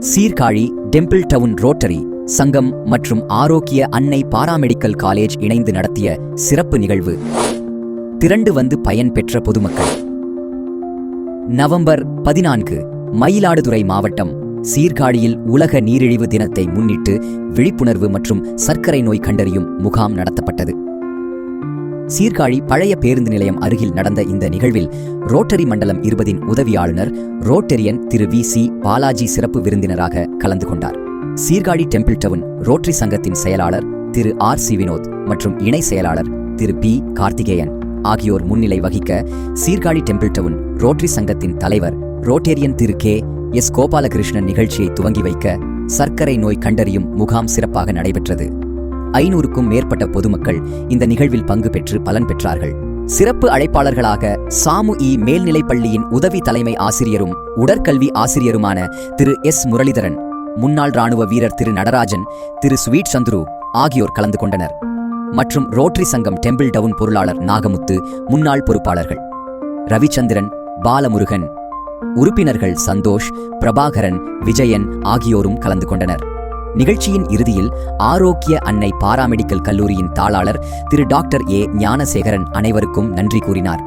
Sirkazhi temple down rotary சங்கம் மற்றும் ஆரோக்கிய அன்னை பாராமெடிக்கல் காலேஜ் இணைந்து நடத்திய சிறப்பு நிகழ்வு. திரண்டு வந்து பயன்பெற்ற பொதுமக்கள். நவம்பர் 14 மயிலாடுதுறை மாவட்டம் சீர்காழியில் உலக நீரிழிவு தினத்தை முன்னிட்டு விழிப்புணர்வு மற்றும் சர்க்கரை நோய் கண்டறியும் முகாம் நடத்தப்பட்டது. சீர்காழி பழைய பேருந்து நிலையம் அருகில் நடந்த இந்த நிகழ்வில் ரோட்டரி மண்டலம் 20 உதவி ஆளுநர் ரோட்டரியன் திரு VC பாலாஜி சிறப்பு விருந்தினராக கலந்து கொண்டார். சீர்காழி டெம்பிள் டவுன் ரோட்டரி சங்கத்தின் செயலாளர் திரு RC வினோத் மற்றும் இணை செயலாளர் திரு B கார்த்திகேயன் ஆகியோர் முன்னிலை வகிக்க சீர்காழி டெம்பிள் டவுன் ரோட்டரி சங்கத்தின் தலைவர் ரோட்டேரியன் திரு KS கோபாலகிருஷ்ணன் நிகழ்ச்சியை துவங்கி வைக்க சர்க்கரை நோய் கண்டறியும் முகாம் சிறப்பாக நடைபெற்றது. 500க்கும் மேற்பட்ட பொதுமக்கள் இந்த நிகழ்வில் பங்கு பெற்று பலன் பெற்றார்கள். சிறப்பு அழைப்பாளர்களாக சாமு மேல்நிலைப்பள்ளியின் உதவி தலைமை ஆசிரியரும் உடற்கல்வி ஆசிரியருமான திரு S முரளிதரன், முன்னாள் ராணுவ வீரர் திரு நடராஜன், திரு ஸ்வீட் சந்துரு ஆகியோர் கலந்து கொண்டனர். மற்றும் ரோட்டரி சங்கம் டெம்பிள் டவுன் பொருளாளர் நாகமுத்து, முன்னாள் பொறுப்பாளர்கள் ரவிச்சந்திரன், பாலமுருகன், உறுப்பினர்கள் சந்தோஷ், பிரபாகரன், விஜயன் ஆகியோரும் கலந்து கொண்டனர். நிகழ்ச்சியின் இறுதியில் ஆரோக்கிய அன்னை பாராமெடிக்கல் கல்லூரியின் தாளாளர் திரு டாக்டர் A ஞானசேகரன் அனைவருக்கும் நன்றி கூறினார்.